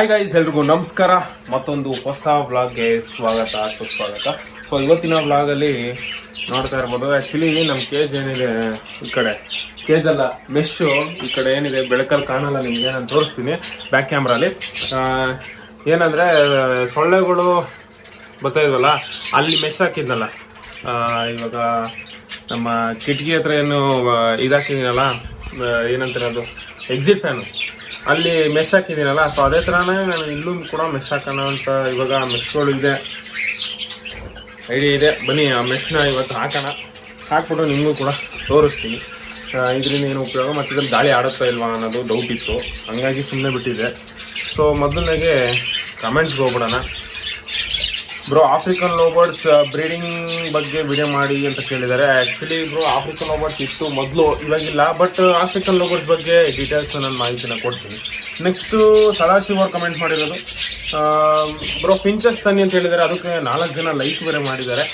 Hi guys, ಎಲ್ರಿಗೂ ನಮಸ್ಕಾರ. ಮತ್ತೊಂದು ಹೊಸ ವ್ಲಾಗ್ಗೆ ಸ್ವಾಗತ ಸುಸ್ವಾಗತ. ಸೊ ಇವತ್ತಿನ ವ್ಲಾಗಲ್ಲಿ ನೋಡ್ತಾ ಇರ್ಬೋದು, ಆ್ಯಕ್ಚುಲಿ ನಮ್ಮ ಕೇಜ್ ಏನಿದೆ ಈ ಕಡೆ, ಕೇಜ್ ಅಲ್ಲ ಮೆಶ್ಶು ಈ ಕಡೆ ಏನಿದೆ ಬೆಳಕಲ್ಲಿ ಕಾಣಲ್ಲ ನಿಮಗೆ, ನಾನು ತೋರಿಸ್ತೀನಿ ಬ್ಯಾಕ್ ಕ್ಯಾಮ್ರಲ್ಲಿ. ಏನಂದರೆ ಸೊಳ್ಳೆಗಳು ಬರ್ತಾ ಇದ್ವಲ್ಲ, ಅಲ್ಲಿ ಮೆಶ್ ಹಾಕಿದ್ನಲ್ಲ, ಇವಾಗ ನಮ್ಮ ಕಿಟಕಿ ಹತ್ರ ಏನು ಇದಾಕಿದ್ದೀನಲ್ಲ, ಏನಂತಾರೆ ಅದು ಎಕ್ಸಿಟ್ ಫ್ಯಾನು, ಅಲ್ಲಿ ಮೆಶ್ ಹಾಕಿದ್ದೀನಲ್ಲ. ಸೊ ಅದೇ ಥರನೇ ನಾನು ಇಲ್ಲೂ ಕೂಡ ಮೆಶ್ ಹಾಕೋಣ ಅಂತ ಇವಾಗ ಮೆಶ್ಗಳು ಇದೆ, ಐಡಿಯಾ ಇದೆ. ಬನ್ನಿ ಆ ಮೆಶ್ನ ಇವತ್ತು ಹಾಕ್ಬಿಟ್ಟು ನಿಮಗೂ ಕೂಡ ತೋರಿಸ್ತೀನಿ ಇದರಿಂದ ಏನು ಉಪಯೋಗ, ಮತ್ತು ಇದ್ರಲ್ಲಿ ಗಾಳಿ ಆಡುತ್ತಾ ಇಲ್ವಾ ಅನ್ನೋದು ಡೌಟ್ ಇತ್ತು, ಹಂಗಾಗಿ ಸುಮ್ಮನೆ ಬಿಟ್ಟಿದ್ದೆ. ಸೊ ಮೊದಲನೇಗೆ ಕಮೆಂಟ್ಸ್ಗೆ ಹೋಗ್ಬಿಡೋಣ. ಬ್ರೋ, ಆಫ್ರಿಕನ್ ಲೋಬರ್ಡ್ಸ್ ಬ್ರೀಡಿಂಗ್ ಬಗ್ಗೆ ವಿಡಿಯೋ ಮಾಡಿ ಅಂತ ಕೇಳಿದ್ದಾರೆ. ಆ್ಯಕ್ಚುಲಿ ಬ್ರೋ, ಆಫ್ರಿಕನ್ ಲೋಬರ್ಡ್ಸ್ ಇತ್ತು ಮೊದಲು, ಇವಾಗಿಲ್ಲ. ಬಟ್ ಆಫ್ರಿಕನ್ ಲೋಬರ್ಡ್ಸ್ ಬಗ್ಗೆ ಡೀಟೇಲ್ಸ್ ನಾನು ಮಾಹಿತಿನ ಕೊಡ್ತೀನಿ. ನೆಕ್ಸ್ಟು ಸದಾಶಿವ್ ಅವ್ರು ಕಮೆಂಟ್ ಮಾಡಿರೋದು, ಬ್ರೋ ಫಿಂಚಸ್ ತನ್ನಿ ಅಂತ ಹೇಳಿದ್ದಾರೆ. ಅದಕ್ಕೆ 4 ಜನ ಲೈಕ್ ಬೇರೆ ಮಾಡಿದ್ದಾರೆ.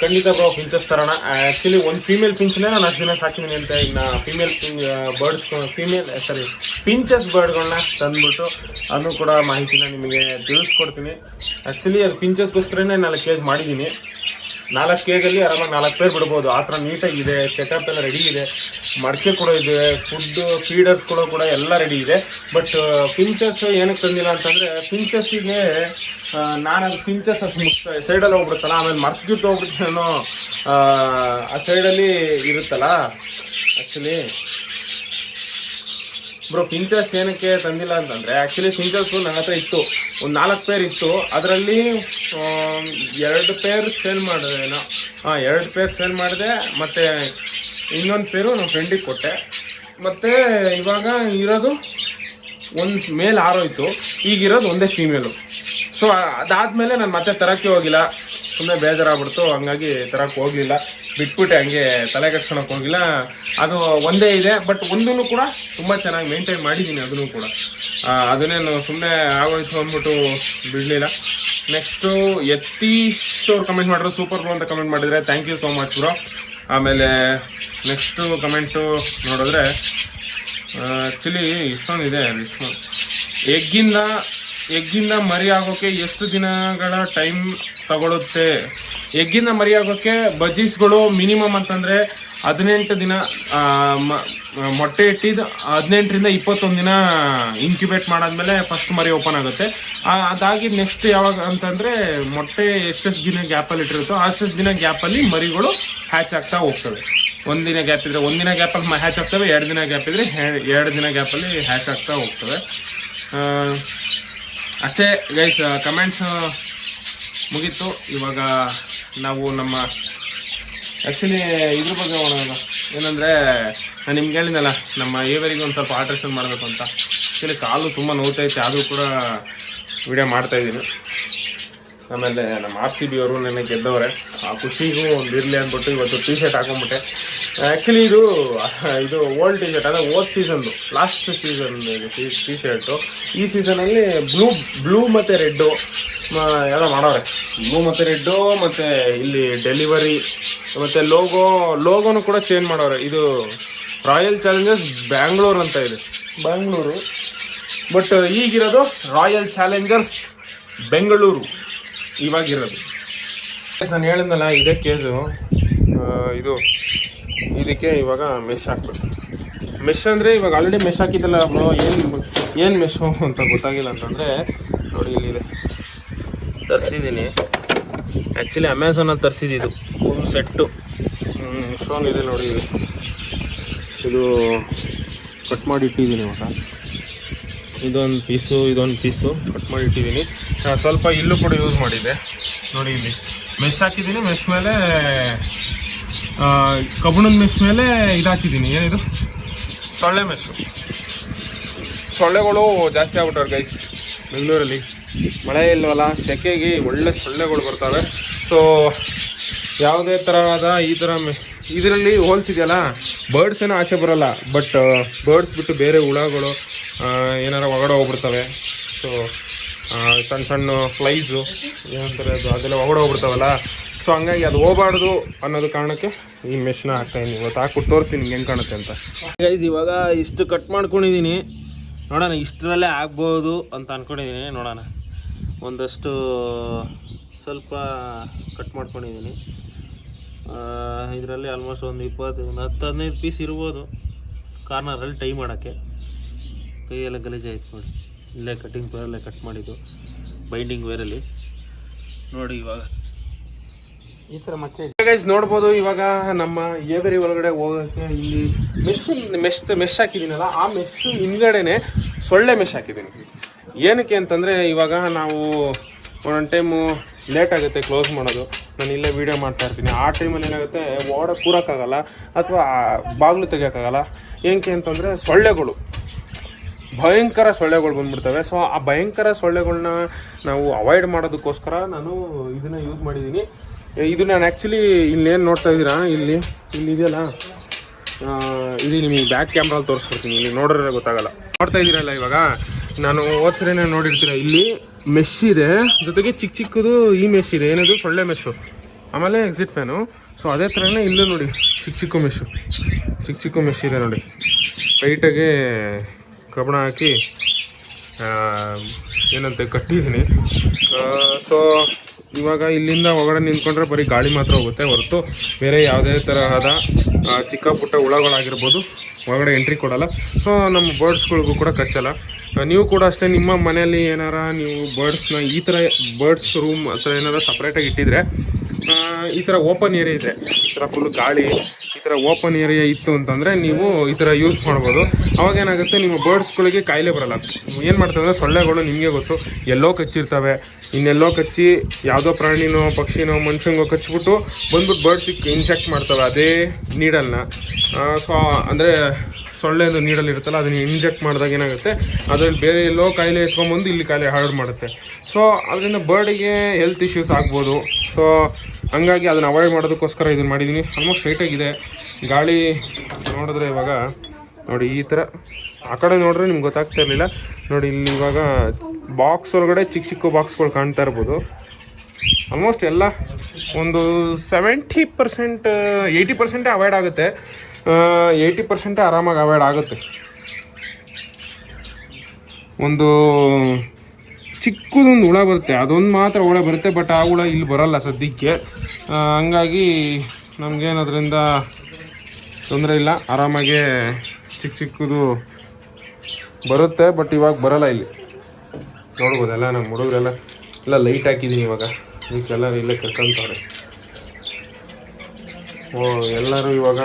ಖಂಡಿತ ಬ್ರೋ, ಫಿಂಚಸ್ ತರೋಣ. ಆ್ಯಕ್ಚುಲಿ ಒಂದು ಫೀಮೇಲ್ ಫಿಂಚ್ನೇ ನಾನು ಅಷ್ಟು ದಿನ ಸಾಕಿದ್ದೀನಿ ಅಂತ, ಇನ್ನು ಫೀಮೇಲ್ ಫಿಂಚಸ್ ಬರ್ಡ್ಗಳನ್ನ ತಂದುಬಿಟ್ಟು ಅದನ್ನು ಕೂಡ ಮಾಹಿತಿನ ನಿಮಗೆ ತಿಳಿಸ್ಕೊಡ್ತೀನಿ. ಆ್ಯಕ್ಚುಲಿ ಅದು ಫಿಂಚಸ್ಗೋಸ್ಕರನೇ 4 ಕೇಜ್ ಮಾಡಿದ್ದೀನಿ. 4 ಕೇಜಲ್ಲಿ ಆರಾಮಾಗಿ 4 ಪೇರ್ ಬಿಡ್ಬೋದು, ಆ ಥರ ನೀಟಾಗಿದೆ. ಸೆಟಪ್ ಎಲ್ಲ ರೆಡಿ ಇದೆ, ಮಡಕೆ ಕೂಡ ಇದೆ, ಫುಡ್ಡು ಫೀಡರ್ಸ್ಗಳು ಕೂಡ ಎಲ್ಲ ರೆಡಿ ಇದೆ. ಬಟ್ ಫಿಂಚಸ್ ಏನಕ್ಕೆ ತಂದಿಲ್ಲ ಅಂತಂದರೆ, ಫಿಂಚಸ್ಸಿಗೆ ನಾನು ಅದು ಫಿಂಚಸ್ ಅಷ್ಟು ಸೈಡಲ್ಲಿ ಹೋಗ್ಬಿಡುತ್ತಲ್ಲ, ಆಮೇಲೆ ಮರ್ತ್ಗಿತ್ತು ಹೋಗ್ಬಿಟ್ಟು ನಾನು ಆ ಸೈಡಲ್ಲಿ ಇರುತ್ತಲ್ಲ. ಆ್ಯಕ್ಚುಲಿ ಬ್ರೋ, ಫಿಂಚಸ್ ಏನಕ್ಕೆ ತಂದಿಲ್ಲ ಅಂತಂದರೆ, ಆ್ಯಕ್ಚುಲಿ ಫಿಂಚಸ್ಸು ನನ್ನ ಹತ್ರ ಇತ್ತು, ಒಂದು 4 ಪೇರ್ ಇತ್ತು. ಅದರಲ್ಲಿ 2 ಪೇರ್ ಸೇಲ್ ಮಾಡಿದೆ. 2 ಪೇರ್ ಸೇಲ್ ಮಾಡಿದೆ, ಮತ್ತು ಇನ್ನೊಂದು ಪೇರು ನಮ್ಮ ಫ್ರೆಂಡಿಗೆ ಕೊಟ್ಟೆ. ಮತ್ತು ಇವಾಗ ಇರೋದು ಒಂದು ಮೇಲ್ ಆರೋಯ್ತು, ಈಗಿರೋದು ಒಂದೇ ಫೀಮೇಲು. ಸೊ ಅದಾದಮೇಲೆ ನಾನು ಮತ್ತೆ ತರೋಕ್ಕೆ ಹೋಗಿಲ್ಲ, ಸುಮ್ಮನೆ ಬೇಜಾರಾಗ್ಬಿಡ್ತು, ಹಂಗಾಗಿ ತರಕ್ಕೆ ಹೋಗಲಿಲ್ಲ, ಬಿಟ್ಬಿಟ್ಟೆ. ಹಂಗೆ ತಲೆ ಕೆಡ್ಸ್ಕೊಳಕ್ಕೆ ಹೋಗಿಲ್ಲ. ಅದು ಒಂದೇ ಇದೆ, ಬಟ್ ಒಂದೂ ಕೂಡ ತುಂಬ ಚೆನ್ನಾಗಿ ಮೇಂಟೈನ್ ಮಾಡಿದ್ದೀನಿ. ಅದನ್ನು ಕೂಡ ಅದನ್ನೇನು ಸುಮ್ಮನೆ ಆಗೋಯ್ತು ಅಂದ್ಬಿಟ್ಟು ಬಿಡಲಿಲ್ಲ. ನೆಕ್ಸ್ಟು ಯತೀಶ್ ಅವ್ರು ಕಮೆಂಟ್ ಮಾಡಿದ್ರು, ಸೂಪರ್ ಬ್ರೋ ಅಂತ ಕಮೆಂಟ್ ಮಾಡಿದರೆ, thank you so much bro. ಆಮೇಲೆ ನೆಕ್ಸ್ಟು ಕಮೆಂಟು ನೋಡಿದ್ರೆ, ಆ್ಯಕ್ಚುಲಿ ಇಷ್ಟೊಂದಿದೆ. ಎಗ್ಗಿಂದ ಮರಿ ಆಗೋಕ್ಕೆ ಎಷ್ಟು ದಿನಗಳ ಟೈಮ್ ತಗೊಳುತ್ತೆ? ಎಗ್ಗಿಂದ ಮರಿ ಆಗೋಕ್ಕೆ ಬಜೀಸ್ಗಳು ಮಿನಿಮಮ್ ಅಂತಂದರೆ 18 ದಿನ, ಮೊಟ್ಟೆ ಇಟ್ಟಿದ್ದು 18ರಿಂದ 21 ದಿನ ಇನ್ಕ್ಯುಬೇಟ್ ಮಾಡಾದ್ಮೇಲೆ ಫಸ್ಟ್ ಮರಿ ಓಪನ್ ಆಗುತ್ತೆ. ಅದಾಗಿ ನೆಕ್ಸ್ಟ್ ಯಾವಾಗ ಅಂತಂದರೆ, ಮೊಟ್ಟೆ ಎಷ್ಟೆಷ್ಟು ದಿನ ಗ್ಯಾಪಲ್ಲಿ ಇಟ್ಟಿರುತ್ತೋ ಅಷ್ಟು ದಿನ ಗ್ಯಾಪಲ್ಲಿ ಮರಿಗಳು ಹ್ಯಾಚ್ ಆಗ್ತಾ ಹೋಗ್ತವೆ. 1 ದಿನ ಗ್ಯಾಪ್ ಇದ್ದರೆ 1 ದಿನ ಗ್ಯಾಪಲ್ಲಿ ಹ್ಯಾಚ್ ಆಗ್ತವೆ, 2 ದಿನ ಗ್ಯಾಪ್ ಇದ್ದರೆ 2 ದಿನ ಗ್ಯಾಪಲ್ಲಿ ಹ್ಯಾಚ್ ಆಗ್ತಾ ಹೋಗ್ತವೆ. ಅಷ್ಟೇ ಗೈಸ್, ಕಮೆಂಟ್ಸ್ ಮುಗೀತು. ಇವಾಗ ನಾವು ನಮ್ಮ ಆ್ಯಕ್ಚುಲಿ ಇದ್ರ ಬಗ್ಗೆ ನೋಡೋಣ. ಏನಂದರೆ, ನಾನು ನಿಮ್ಗೆ ಹೇಳಿದ್ನಲ್ಲ, ನಮ್ಮ ಏವರಿಗೆ ಒಂದು ಸ್ವಲ್ಪ ಆಲ್ಟ್ರೇಷನ್ ಮಾಡಬೇಕು ಅಂತ. ಆ್ಯಕ್ಚುಲಿ ಕಾಲು ತುಂಬ ನೋವ್ತೈತೆ, ಆದರೂ ಕೂಡ ವಿಡಿಯೋ ಮಾಡ್ತಾಯಿದ್ದೀನಿ. ಆಮೇಲೆ ನಮ್ಮ RCB ಅವರು ನೆನ್ನೆ ಗೆದ್ದವ್ರೆ, ಆ ಖುಷಿಗೂ ಒಂದು ಇರಲಿ ಅಂದ್ಬಿಟ್ಟು ಇವತ್ತು ಟಿ ಶರ್ಟ್ ಹಾಕೊಂಡ್ಬಿಟ್ಟೆ. ಆ್ಯಕ್ಚುಲಿ ಇದು ಓಲ್ಡ್ ಟಿ ಶರ್ಟ್, ಅದೇ ಓಲ್ಡ್ ಸೀಸನ್ದು, ಲಾಸ್ಟ್ ಸೀಸನ್ ಟಿ ಶರ್ಟು. ಈ ಸೀಸನಲ್ಲಿ ಬ್ಲೂ ಮತ್ತು ರೆಡ್ಡು ಎಲ್ಲ ಮಾಡೋರೆ. ಬ್ಲೂ ಮತ್ತು ರೆಡ್ಡು, ಮತ್ತು ಇಲ್ಲಿ ಡೆಲಿವರಿ ಮತ್ತು ಲೋಗೋನು ಕೂಡ ಚೇಂಜ್ ಮಾಡೋರೆ. ಇದು ರಾಯಲ್ ಚಾಲೆಂಜರ್ಸ್ ಬ್ಯಾಂಗ್ಳೂರು ಅಂತ ಇದೆ, ಬ್ಯಾಂಗ್ಳೂರು. ಬಟ್ ಈಗಿರೋದು ರಾಯಲ್ ಚಾಲೆಂಜರ್ಸ್ ಬೆಂಗಳೂರು ಇವಾಗಿರೋದು. ನಾನು ಹೇಳಿದ್ನಲ್ಲ, ಇದೇ ಕೇಸು. ಇದಕ್ಕೆ ಇವಾಗ ಮೆಶ್ ಹಾಕ್ಬೇಕು. ಮೆಶ್ ಅಂದರೆ ಇವಾಗ ಆಲ್ರೆಡಿ ಮೆಶ್ ಹಾಕಿದ್ದಲ್ಲ, ಏನು ಮೆಶು ಅಂತ ಗೊತ್ತಾಗಿಲ್ಲ ಅಂತಂದರೆ, ನೋಡಿ ಇಲ್ಲಿದೆ, ತರಿಸಿದ್ದೀನಿ. ಆ್ಯಕ್ಚುಲಿ ಅಮೆಝಾನಲ್ಲಿ ತರಿಸಿದ್ದು ಫುಲ್ ಸೆಟ್ಟು, ಇಷ್ಟೊಂದಿದೆ ನೋಡಿ. ಇದು ಕಟ್ ಮಾಡಿ ಇಟ್ಟಿದ್ದೀನಿ ಇವಾಗ. ಇದೊಂದು ಪೀಸು ಕಟ್ ಮಾಡಿ ಇಟ್ಟಿದ್ದೀನಿ. ಸ್ವಲ್ಪ ಇಲ್ಲೂ ಕೂಡ ಯೂಸ್ ಮಾಡಿದ್ದೆ ನೋಡಿ. ಇಲ್ಲಿ ಮೆಶ್ ಹಾಕಿದ್ದೀನಿ, ಮೆಶ್ ಮೇಲೆ ಕಬ್ಬಣದ ಮೆಶ್ ಮೇಲೆ ಇದಾಕಿದ್ದೀನಿ. ಏನಿದು ಸೊಳ್ಳೆ ಮೆಶು. ಸೊಳ್ಳೆಗಳು ಜಾಸ್ತಿ ಆಗ್ಬಿಟ್ಟವ್ರೆ ಗೈಸ್ ಬೆಂಗಳೂರಲ್ಲಿ. ಮಳೆ ಇಲ್ವಲ್ಲ, ಸೆಕೆಗೆ ಒಳ್ಳೆ ಸೊಳ್ಳೆಗಳು ಬರ್ತವೆ. ಸೊ ಯಾವುದೇ ಥರವಾದ ಈ ಥರ ಇದರಲ್ಲಿ ಹೋಲ್ಸಿದೆಯಲ್ಲ, ಬರ್ಡ್ಸ್ ಏನೋ ಆಚೆ ಬರೋಲ್ಲ, ಬಟ್ ಬರ್ಡ್ಸ್ ಬಿಟ್ಟು ಬೇರೆ ಹುಳಗಳು ಏನಾರ ಒಳಗಡೆ ಹೋಗ್ಬಿಡ್ತವೆ. ಸೊ ಸಣ್ಣ ಫ್ಲೈಸು ಏನಂತಾರೆ ಅದೆಲ್ಲ ಒಳಗಡೆ ಹೋಗ್ಬಿಡ್ತಾವಲ್ಲ. ಸೊ ಹಂಗಾಗಿ ಅದು ಹೋಗಬಾರ್ದು ಅನ್ನೋದು ಕಾರಣಕ್ಕೆ ಈ ಮೆಶ್ನ ಹಾಕ್ತಾಯಿದ್ದೀನಿ. ಇವತ್ತು ಹಾಕ್ಬಿಟ್ಟು ತೋರಿಸ್ತೀನಿ ನಿಮ್ಗೆ ಹೆಂಗೆ ಕಾಣುತ್ತೆ ಅಂತ. ಗೈಸ್, ಇವಾಗ ಇಷ್ಟು ಕಟ್ ಮಾಡ್ಕೊಂಡಿದ್ದೀನಿ. ನೋಡೋಣ, ಇಷ್ಟರಲ್ಲೇ ಆಗ್ಬೋದು ಅಂತ ಅಂದ್ಕೊಂಡಿದ್ದೀನಿ. ನೋಡೋಣ, ಒಂದಷ್ಟು ಸ್ವಲ್ಪ ಕಟ್ ಮಾಡ್ಕೊಂಡಿದ್ದೀನಿ. ಇದರಲ್ಲಿ ಆಲ್ಮೋಸ್ಟ್ ಒಂದು 10-15 ಪೀಸ್ ಇರ್ಬೋದು. ಕಾರ್ನರಲ್ಲಿ ಟೈ ಮಾಡೋಕ್ಕೆ ಕೈಯೆಲ್ಲ ಗಲೀಜಾಯ್ತು ನೋಡಿ. ಇಲ್ಲೇ ಕಟ್ಟಿಂಗ್ ಪೇರಲ್ಲೇ ಕಟ್ ಮಾಡಿದ್ದು ಬೈಂಡಿಂಗ್ ವೇರಲ್ಲಿ ನೋಡಿ. ಇವಾಗ ಈ ಥರ ಮಚ್ಚೆ ಗೈಸ್ ನೋಡ್ಬೋದು. ಇವಾಗ ನಮ್ಮ ಏವರಿ ಒಳಗಡೆ ಹೋಗೋಕ್ಕೆ ಇಲ್ಲಿ ಮೆಶ್ ಹಾಕಿದ್ದೀನಲ್ಲ, ಆ ಮೆಶ್ ಹಿಂದ್ಗಡೆನೆ ಸೊಳ್ಳೆ ಮೆಶ್ ಹಾಕಿದ್ದೀನಿ. ಏನಕ್ಕೆ ಅಂತಂದರೆ ಇವಾಗ ನಾವು ಒಂದೊಂದು ಟೈಮು ಲೇಟ್ ಆಗುತ್ತೆ ಕ್ಲೋಸ್ ಮಾಡೋದು. ನಾನು ಇಲ್ಲೇ ವೀಡಿಯೋ ಮಾಡ್ತಾ ಇರ್ತೀನಿ. ಆ ಟೈಮಲ್ಲಿ ಏನಾಗುತ್ತೆ, ಓಡ ಕೂರೋಕ್ಕಾಗಲ್ಲ ಅಥವಾ ಬಾಗಿಲು ತೆಗಿಯೋಕ್ಕಾಗಲ್ಲ. ಏನಕ್ಕೆ ಅಂತಂದರೆ ಸೊಳ್ಳೆಗಳು, ಭಯಂಕರ ಸೊಳ್ಳೆಗಳು ಬಂದ್ಬಿಡ್ತವೆ. ಸೊ ಆ ಭಯಂಕರ ಸೊಳ್ಳೆಗಳನ್ನ ನಾವು ಅವಾಯ್ಡ್ ಮಾಡೋದಕ್ಕೋಸ್ಕರ ನಾನು ಇದನ್ನು ಯೂಸ್ ಮಾಡಿದ್ದೀನಿ. ಇದು ನಾನು ಆ್ಯಕ್ಚುಲಿ ಇಲ್ಲೇನು ನೋಡ್ತಾ ಇದ್ದೀರಾ, ಇಲ್ಲಿ ಇದೆಯಲ್ಲ, ಇದು ನಿಮಗೆ ಬ್ಯಾಕ್ ಕ್ಯಾಮ್ರಲ್ಲಿ ತೋರಿಸ್ಕೊಡ್ತೀನಿ. ಇಲ್ಲಿ ನೋಡಿದ್ರೆ ಗೊತ್ತಾಗಲ್ಲ. ನೋಡ್ತಾ ಇದ್ದೀರಲ್ಲ, ಇವಾಗ ನಾನು ಹೋದ್ಸರಿನೇ ನೋಡಿರ್ತೀರ, ಇಲ್ಲಿ ಮೆಶ್ ಇದೆ, ಜೊತೆಗೆ ಚಿಕ್ಕ ಚಿಕ್ಕದು ಈ ಮೆಶ್ ಇದೆ. ಏನದು, ಸೊಳ್ಳೆ ಮೆಶ್ಶು, ಆಮೇಲೆ ಎಕ್ಸಿಟ್ ಫ್ಯಾನು. ಸೊ ಅದೇ ಥರನೇ ಇಲ್ಲೂ ನೋಡಿ, ಚಿಕ್ಕ ಚಿಕ್ಕ ಮೆಶ್ ಇದೆ ನೋಡಿ. ಟೈಟಾಗಿ ಕಬ್ಬಣ ಹಾಕಿ ಏನಂತೆ ಕಟ್ಟಿದ್ದೀನಿ. ಸೊ ಇವಾಗ ಇಲ್ಲಿಂದ ಹೊರಗಡೆ ನಿಂತ್ಕೊಂಡ್ರೆ ಬರೀ ಗಾಳಿ ಮಾತ್ರ ಹೋಗುತ್ತೆ ಹೊರತು ಬೇರೆ ಯಾವುದೇ ತರಹದ ಚಿಕ್ಕ ಪುಟ್ಟ ಹುಳಗಳಾಗಿರ್ಬೋದು ಹೊರಗಡೆ ಎಂಟ್ರಿ ಕೊಡಲ್ಲ. ಸೊ ನಮ್ಮ ಬರ್ಡ್ಸ್ಗಳಿಗೂ ಕೂಡ ಕಚ್ಚಲ್ಲ. ನೀವು ಕೂಡ ಅಷ್ಟೇ, ನಿಮ್ಮ ಮನೆಯಲ್ಲಿ ಏನಾರ ನೀವು ಬರ್ಡ್ಸ್ನ ಈ ಥರ ಬರ್ಡ್ಸ್ ರೂಮ್ ಆ ಥರ ಏನಾರ ಸಪ್ರೇಟಾಗಿ ಇಟ್ಟಿದ್ರೆ, ಈ ಥರ ಓಪನ್ ಏರಿಯಾ ಇದೆ, ಈ ಥರ ಫುಲ್ ಗಾಳಿ, ಈ ಥರ ಓಪನ್ ಏರಿಯಾ ಇತ್ತು ಅಂತಂದರೆ ನೀವು ಈ ಥರ ಯೂಸ್ ಮಾಡ್ಬೋದು. ಅವಾಗ ಏನಾಗುತ್ತೆ, ನಿಮ್ಮ ಬರ್ಡ್ಸ್ಗಳಿಗೆ ಕಾಯಿಲೆ ಬರಲ್ಲ. ಏನು ಮಾಡ್ತವೆ ಅಂದರೆ, ಸೊಳ್ಳೆಗಳು ನಿಮಗೆ ಗೊತ್ತು ಎಲ್ಲೋ ಕಚ್ಚಿರ್ತವೆ, ಇನ್ನೆಲ್ಲೋ ಕಚ್ಚಿ ಯಾವುದೋ ಪ್ರಾಣಿನೋ ಪಕ್ಷಿನೋ ಮನುಷ್ಯಂಗೋ ಕಚ್ಚಿಬಿಟ್ಟು ಬಂದ್ಬಿಟ್ಟು ಬರ್ಡ್ಸಿಗೆ ಇನ್ಜೆಕ್ಟ್ ಮಾಡ್ತವೆ ಅದೇ ನೀಡಲ್ನ. ಸೊ ಅಂದರೆ ಸೊಳ್ಳೆದು ನೀಡಲ್ ಇರುತ್ತಲ್ಲ, ಅದನ್ನು ಇಂಜೆಕ್ಟ್ ಮಾಡಿದಾಗ ಏನಾಗುತ್ತೆ, ಅದರಲ್ಲಿ ಬೇರೆ ಎಲ್ಲೋ ಕಾಯಿಲೆ ಎತ್ಕೊಂಡ್ಬಂದು ಇಲ್ಲಿ ಕಾಯಿಲೆ ಹರಡು ಮಾಡುತ್ತೆ. ಸೊ ಅದರಿಂದ ಬರ್ಡಿಗೆ ಹೆಲ್ತ್ ಇಶ್ಯೂಸ್ ಆಗ್ಬೋದು. ಸೊ ಹಂಗಾಗಿ ಅದನ್ನು ಅವಾಯ್ಡ್ ಮಾಡೋದಕ್ಕೋಸ್ಕರ ಇದನ್ನು ಮಾಡಿದ್ದೀನಿ. ಆಲ್ಮೋಸ್ಟ್ ಸ್ಟ್ರೈಟಾಗಿದೆ. ಗಾಳಿ ನೋಡಿದ್ರೆ ಇವಾಗ ನೋಡಿ, ಈ ಥರ ಆ ಕಡೆ ನೋಡಿದ್ರೆ ನಿಮ್ಗೆ ಗೊತ್ತಾಗ್ತಾ ಇರಲಿಲ್ಲ ನೋಡಿ. ಇಲ್ಲಿ ಇವಾಗ ಬಾಕ್ಸ್ ಒಳಗಡೆ ಚಿಕ್ಕ ಚಿಕ್ಕ ಬಾಕ್ಸ್ಗಳು ಕಾಣ್ತಾ ಇರ್ಬೋದು. ಆಲ್ಮೋಸ್ಟ್ ಎಲ್ಲ ಒಂದು 70% 80% ಅವಾಯ್ಡ್ ಆಗುತ್ತೆ. 80% ಆರಾಮಾಗಿ ಅವಾಯ್ಡ್ ಆಗುತ್ತೆ. ಒಂದು ಚಿಕ್ಕದೊಂದು ಹುಳ ಬರುತ್ತೆ, ಅದೊಂದು ಮಾತ್ರ ಹುಳ ಬರುತ್ತೆ, ಬಟ್ ಆ ಹುಳ ಇಲ್ಲಿ ಬರೋಲ್ಲ ಸದ್ಯಕ್ಕೆ. ಹಂಗಾಗಿ ನಮಗೇನು ಅದರಿಂದ ತೊಂದರೆ ಇಲ್ಲ, ಆರಾಮಾಗೆ ಚಿಕ್ಕದು ಬರುತ್ತೆ. ಬಟ್ ಇವಾಗ ಬರೋಲ್ಲ. ಇಲ್ಲಿ ನೋಡ್ಬೋದಲ್ಲ, ನಮ್ಮ ಹುಡುಗರೆಲ್ಲ ಲೈಟ್ ಹಾಕಿದ್ದೀನಿ. ಇವಾಗ ಇದಕ್ಕೆಲ್ಲ ಇಲ್ಲೇ ಕರ್ಕೊಂತವ್ರೆ. ಎಲ್ಲರೂ ಇವಾಗ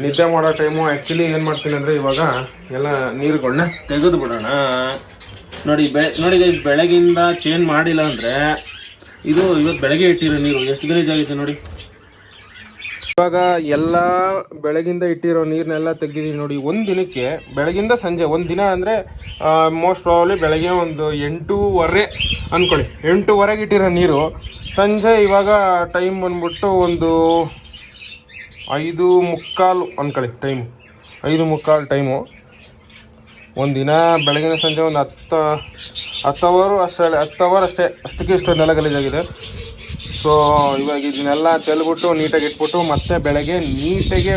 ನಿದ್ದೆ ಮಾಡೋ ಟೈಮು. ಆ್ಯಕ್ಚುಲಿ ಏನು ಮಾಡ್ತೀನಿ ಅಂದರೆ, ಇವಾಗ ಎಲ್ಲ ನೀರುಗಳನ್ನ ತೆಗೆದು ಬಿಡೋಣ. ನೋಡಿ ಬೆಳಗಿಂದ ಚೇಂಜ್ ಮಾಡಿಲ್ಲ ಅಂದರೆ, ಇದು ಇವತ್ತು ಬೆಳಗ್ಗೆ ಇಟ್ಟಿರೋ ನೀರು ಎಷ್ಟು ಗಲೀಜಾಗಿದೆ ನೋಡಿ. ಇವಾಗ ಎಲ್ಲ ಬೆಳಗಿಂದ ಇಟ್ಟಿರೋ ನೀರನ್ನೆಲ್ಲ ತೆಗೆದಿದ್ದೀನಿ ನೋಡಿ. ಒಂದು ದಿನಕ್ಕೆ ಬೆಳಗಿಂದ ಸಂಜೆ ಒಂದು ದಿನ ಅಂದರೆ ಮೋಸ್ಟ್ ಪ್ರಾಬಬ್ಲಿ ಬೆಳಗ್ಗೆ ಒಂದು 8:30 ಅಂದ್ಕೊಳ್ಳಿ, 8:30ಗೆ ಇಟ್ಟಿರೋ ನೀರು ಸಂಜೆ ಇವಾಗ ಟೈಮ್ ಬಂದ್ಬಿಟ್ಟು ಒಂದು 5:45 ಅಂದ್ಕೊಳ್ಳಿ. Time 5:45 time. ಒಂದು ದಿನ ಬೆಳಗಿನ ಸಂಜೆ ಒಂದು 10 ಅವರ್ ಅಷ್ಟೇ, ಅಷ್ಟಕ್ಕೆ ಇಷ್ಟೊಂದೆಲ್ಲ ಗಲೀಜಾಗಿದೆ. ಸೊ ಇವಾಗ ಇದನ್ನೆಲ್ಲ ಚೆಲ್ಬಿಟ್ಟು ನೀಟಾಗಿ ಇಟ್ಬಿಟ್ಟು ಮತ್ತೆ ಬೆಳಗ್ಗೆ ನೀಟಾಗಿ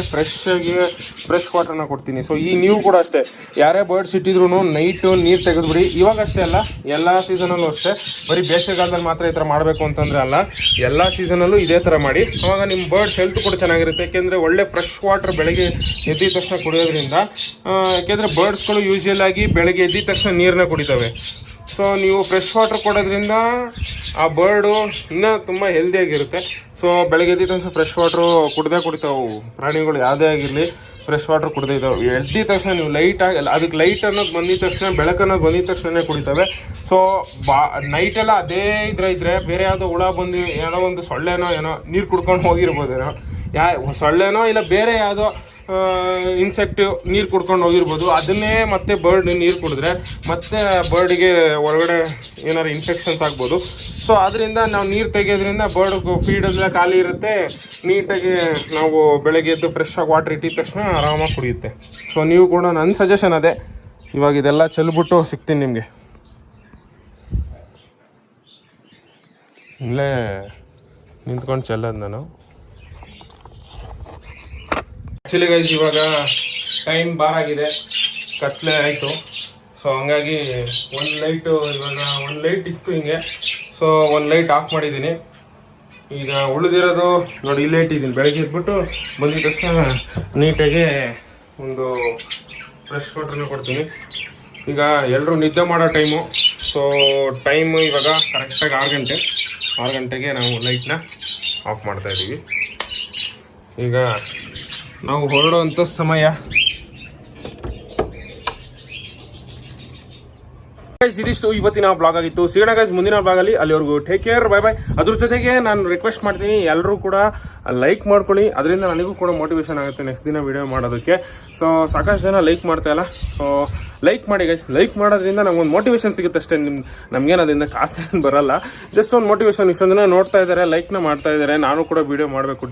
ಫ್ರೆಶ್ ವಾಟರ್ನ ಕೊಡ್ತೀನಿ. ಸೊ ನೀವು ಕೂಡ ಅಷ್ಟೇ, ಯಾರೇ ಬರ್ಡ್ಸ್ ಇಟ್ಟಿದ್ರು ನೈಟು ನೀರು ತೆಗೆದುಬಿಡಿ. ಇವಾಗ ಅಷ್ಟೇ ಅಲ್ಲ, ಎಲ್ಲ ಸೀಸನಲ್ಲೂ ಅಷ್ಟೇ. ಬರೀ ಬೇಸಿಗೆಗಾಲದಲ್ಲಿ ಮಾತ್ರ ಈ ಥರ ಮಾಡಬೇಕು ಅಂತಂದರೆ ಅಲ್ಲ, ಎಲ್ಲ ಸೀಸನಲ್ಲೂ ಇದೇ ಥರ ಮಾಡಿ. ಅವಾಗ ನಿಮ್ಮ ಬರ್ಡ್ಸ್ ಹೆಲ್ತ್ ಕೂಡ ಚೆನ್ನಾಗಿರುತ್ತೆ. ಯಾಕೆಂದರೆ ಒಳ್ಳೆ ಫ್ರೆಶ್ ವಾಟರ್ ಬೆಳಗ್ಗೆ ಎದ್ದಿದ ತಕ್ಷಣ ಕುಡಿಯೋದ್ರಿಂದ, ಯಾಕೆಂದರೆ ಬರ್ಡ್ಸ್ಗಳು ಯೂಶುವಲ್ ಆಗಿ ಬೆಳಗ್ಗೆ ಎದ್ದಿದ ತಕ್ಷಣ ನೀರನ್ನ ಕುಡಿತವೆ. ಸೊ ನೀವು ಫ್ರೆಶ್ ವಾಟರ್ ಕೊಡೋದ್ರಿಂದ ಆ ಬರ್ಡು ಇನ್ನೂ ತುಂಬ ಹೆಲ್ದಿಯಾಗಿರುತ್ತೆ. ಸೊ ಬೆಳಗ್ಗೆ ಎದ್ದಿದ ತಕ್ಷಣ ಫ್ರೆಶ್ ವಾಟ್ರು ಕುಡಿತಾವೆ ಪ್ರಾಣಿಗಳು, ಯಾವುದೇ ಆಗಿರಲಿ ಫ್ರೆಶ್ ವಾಟರ್ ಕುಡ್ದೇ ಇದ್ದಾವೆ. ಎದ್ದಿದ ತಕ್ಷಣ ನೀವು ಲೈಟಾಗಿ, ಅದಕ್ಕೆ ಲೈಟ್ ಅನ್ನೋದು ಬಂದಿದ ತಕ್ಷಣ, ಬೆಳಕು ಅನ್ನೋದು ಬಂದಿದ ತಕ್ಷಣ ಕುಡಿತವೆ. ಸೊ ನೈಟೆಲ್ಲ ಅದೇ ಇದ್ರೆ ಬೇರೆ ಯಾವುದೋ ಹುಳ ಬಂದು ಯಾವುದೋ ಒಂದು ಸೊಳ್ಳೆನೋ ಏನೋ ನೀರು ಕುಡ್ಕೊಂಡು ಹೋಗಿರ್ಬೋದೇನೋ, ಸೊಳ್ಳೆನೋ ಇಲ್ಲ ಬೇರೆ ಯಾವುದೋ ಇನ್ಸೆಕ್ಟ್ ನೀರು ಕುಡ್ಕೊಂಡು ಹೋಗಿರ್ಬೋದು. ಅದನ್ನೇ ಮತ್ತೆ ಬರ್ಡ್ ನೀರು ಕುಡಿದ್ರೆ ಮತ್ತೆ ಬರ್ಡಿಗೆ ಹೊರಗಡೆ ಏನಾರು ಇನ್ಫೆಕ್ಷನ್ಸ್ ಆಗ್ಬೋದು. ಸೊ ಅದರಿಂದ ನಾವು ನೀರು ತೆಗೆಯೋದ್ರಿಂದ ಬರ್ಡ್ ಫೀಡೆಲ್ಲ ಖಾಲಿ ಇರುತ್ತೆ. ನೀಟಾಗಿ ನಾವು ಬೆಳಗ್ಗೆ ಎದ್ದು ಫ್ರೆಶ್ ಆಗಿ ವಾಟರ್ ಇಟ್ಟಿದ ತಕ್ಷಣ ಆರಾಮಾಗಿ ಕುಡಿಯುತ್ತೆ. ಸೊ ನೀವು ಕೂಡ, ನನ್ನ ಸಜೆಷನ್ ಅದೇ. ಇವಾಗ ಇದೆಲ್ಲ ಚೆಲ್ಬಿಟ್ಟು ಸಿಗ್ತೀನಿ ನಿಮಗೆ. ಇಲ್ಲೇ ನಿಂತ್ಕೊಂಡು ಚೆಲ್ಲೋದು ನಾನು. ಆ್ಯಕ್ಚುಲಿ ಗೈಸ್ ಇವಾಗ ಟೈಮ್ ಬಾರಾಗಿದೆ, ಕತ್ಲೆ ಆಯಿತು. ಸೊ ಹಂಗಾಗಿ ಒಂದು ಲೈಟು ಇವಾಗ ಒಂದು ಲೈಟ್ ಇತ್ತು ಹಿಂಗೆ, ಸೊ ಒಂದು ಲೈಟ್ ಆಫ್ ಮಾಡಿದ್ದೀನಿ. ಈಗ ಉಳಿದಿರೋದು ನೋಡಿ ಇಲ್ಲೇ ಇಟ್ಟಿದ್ದೀನಿ. ಬೆಳಗ್ಗೆ ಎದ್ಬಿಟ್ಟು ಬಂದಿದ್ದ ತಕ್ಷಣ ನೀಟಾಗಿ ಒಂದು ಫ್ರೆಶ್ ವಾಟರ್ನ ಕೊಡ್ತೀನಿ. ಈಗ ಎಲ್ಲರೂ ನಿದ್ದೆ ಮಾಡೋ ಟೈಮು. ಸೊ ಟೈಮು ಇವಾಗ ಕರೆಕ್ಟಾಗಿ 6 ಗಂಟೆಗೆ ನಾವು ಲೈಟ್ನ ಆಫ್ ಮಾಡ್ತಾಯಿದ್ದೀವಿ. ಈಗ ನಾವು ಹೊರಡುವಂಥ ಸಮಯ. ಇದಿಷ್ಟು ಇವತ್ತಿನ ಬ್ಲಾಗ್ ಆಗಿತ್ತು. ಸಿಗೋಣ ಗೈಸ್ ಮುಂದಿನ ಬ್ಲಾಗಲ್ಲಿ. ಅಲ್ಲಿವರೆಗೂ ಟೇಕ್ ಕೇರ್, ಬೈ ಬೈ. ಅದ್ರ ಜೊತೆಗೆ ನಾನು ರಿಕ್ವೆಸ್ಟ್ ಮಾಡ್ತೀನಿ, ಎಲ್ಲರೂ ಕೂಡ ಲೈಕ್ ಮಾಡ್ಕೊಳ್ಳಿ. ಅದರಿಂದ ನನಗೂ ಕೂಡ ಮೋಟಿವೇಶನ್ ಆಗುತ್ತೆ ನೆಕ್ಸ್ಟ್ ದಿನ ವಿಡಿಯೋ ಮಾಡೋದಕ್ಕೆ. ಸೊ ಸಾಕಷ್ಟು ಜನ ಲೈಕ್ ಮಾಡ್ತಾ ಇಲ್ಲ, ಸೊ ಲೈಕ್ ಮಾಡಿ ಗೈಸ್. ಲೈಕ್ ಮಾಡೋದ್ರಿಂದ ನಮ್ಗೊಂದು ಮೋಟಿವೇಶನ್ ಸಿಗುತ್ತೆ ಅಷ್ಟೇ. ನಮ್ಗೇನು ಅದರಿಂದ ಕಾಸೇನು ಬರಲ್ಲ, ಜಸ್ಟ್ ಒಂದು ಮೋಟಿವೇಶನ್. ಇಷ್ಟೊಂದು ಜನ ನೋಡ್ತಾ ಇದ್ದಾರೆ, ಲೈಕ್ನ ಮಾಡ್ತಾ ಇದ್ದಾರೆ. ನಾನು ಕೂಡ ವಿಡಿಯೋ ಮಾಡಬೇಕು,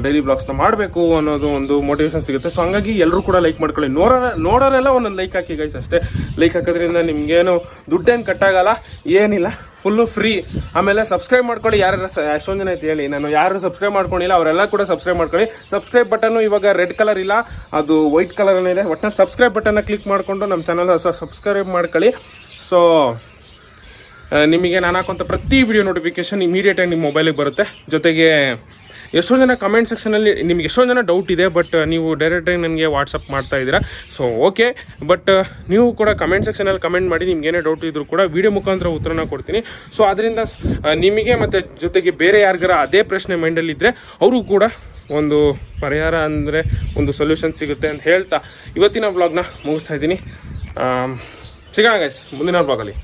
ಡೈಲಿ ಬ್ಲಾಗ್ಸ್ನ ಮಾಡಬೇಕು ಅನ್ನೋದು ಒಂದು ಮೋಟಿವೇಶನ್ ಸಿಗುತ್ತೆ. ಸೊ ಹಂಗಾಗಿ ಎಲ್ಲರೂ ಕೂಡ ಲೈಕ್ ಮಾಡ್ಕೊಳ್ಳಿ. ನೋಡೋರೆಲ್ಲ ಒಂದೊಂದು ಲೈಕ್ ಹಾಕಿ ಗೈಸ್ ಅಷ್ಟೇ. ಲೈಕ್ ಹಾಕೋದ್ರಿಂದ ನಿಮ್ಗೇನು ದುಡ್ಡೇನು ಕಟ್ಟಾಗಲ್ಲ, ಏನಿಲ್ಲ, ಫುಲ್ಲು ಫ್ರೀ. ಆಮೇಲೆ ಸಬ್ಸ್ಕ್ರೈಬ್ ಮಾಡ್ಕೊಳ್ಳಿ. ಯಾರು ಎಷ್ಟೊಂದು ಜನ ಐತೆ ಹೇಳಿ, ನಾನು ಯಾರು ಸಬ್ಸ್ಕ್ರೈಬ್ ಮಾಡ್ಕೊಂಡಿಲ್ಲ ಅವರೆಲ್ಲ ಕೂಡ ಸಬ್ಸ್ಕ್ರೈಬ್ ಮಾಡ್ಕೊಳ್ಳಿ. ಸಬ್ಸ್ಕ್ರೈಬ್ ಬಟನ್ನು ಇವಾಗ ರೆಡ್ ಕಲರ್ ಇಲ್ಲ, ಅದು ವೈಟ್ ಕಲರ್ ಇದೆ. ಒಟ್ಟಿನ ಸಬ್ಸ್ಕ್ರೈಬ್ ಬಟನ್ನ ಕ್ಲಿಕ್ ಮಾಡಿಕೊಂಡು ನಮ್ಮ ಚಾನಲ್ ಸಬ್ಸ್ಕ್ರೈಬ್ ಮಾಡ್ಕೊಳ್ಳಿ. ಸೊ ನಿಮಗೆ ನಾನು ಹಾಕುವಂಥ ಪ್ರತಿ ವಿಡಿಯೋ ನೋಟಿಫಿಕೇಶನ್ ಇಮಿಡಿಯೇಟಾಗಿ ನಿಮ್ಮ ಮೊಬೈಲಿಗೆ ಬರುತ್ತೆ. ಜೊತೆಗೆ ಎಷ್ಟೊಂದು ಜನ ಕಮೆಂಟ್ ಸೆಕ್ಷನಲ್ಲಿ ನಿಮಗೆ ಎಷ್ಟೊಂದು ಜನ ಡೌಟ್ ಇದೆ, ಬಟ್ ನೀವು ಡೈರೆಕ್ಟಾಗಿ ನನಗೆ ವಾಟ್ಸಪ್ ಮಾಡ್ತಾ ಇದ್ದೀರಾ. ಸೊ ಓಕೆ, ಬಟ್ ನೀವು ಕೂಡ ಕಮೆಂಟ್ ಸೆಕ್ಷನಲ್ಲಿ ಕಮೆಂಟ್ ಮಾಡಿ. ನಿಮ್ಗೆ ಏನೇ ಡೌಟ್ ಇದ್ದರೂ ಕೂಡ ವಿಡಿಯೋ ಮುಖಾಂತರ ಉತ್ತರನ ಕೊಡ್ತೀನಿ. ಸೊ ಅದರಿಂದ ನಿಮಗೆ ಮತ್ತು ಜೊತೆಗೆ ಬೇರೆ ಯಾರಿಗಾರ ಅದೇ ಪ್ರಶ್ನೆ ಮೈಂಡಲ್ಲಿದ್ದರೆ ಅವರು ಕೂಡ ಒಂದು ಪರಿಹಾರ ಅಂದರೆ ಒಂದು ಸೊಲ್ಯೂಷನ್ ಸಿಗುತ್ತೆ ಅಂತ ಹೇಳ್ತಾ ಇವತ್ತಿನ ಬ್ಲಾಗ್ನ ಮುಗಿಸ್ತಾ ಇದ್ದೀನಿ. ಸಿಗೋಣ ಗೈಸ್ ಮುಂದಿನ ಬ್ಲಾಗಲ್ಲಿ.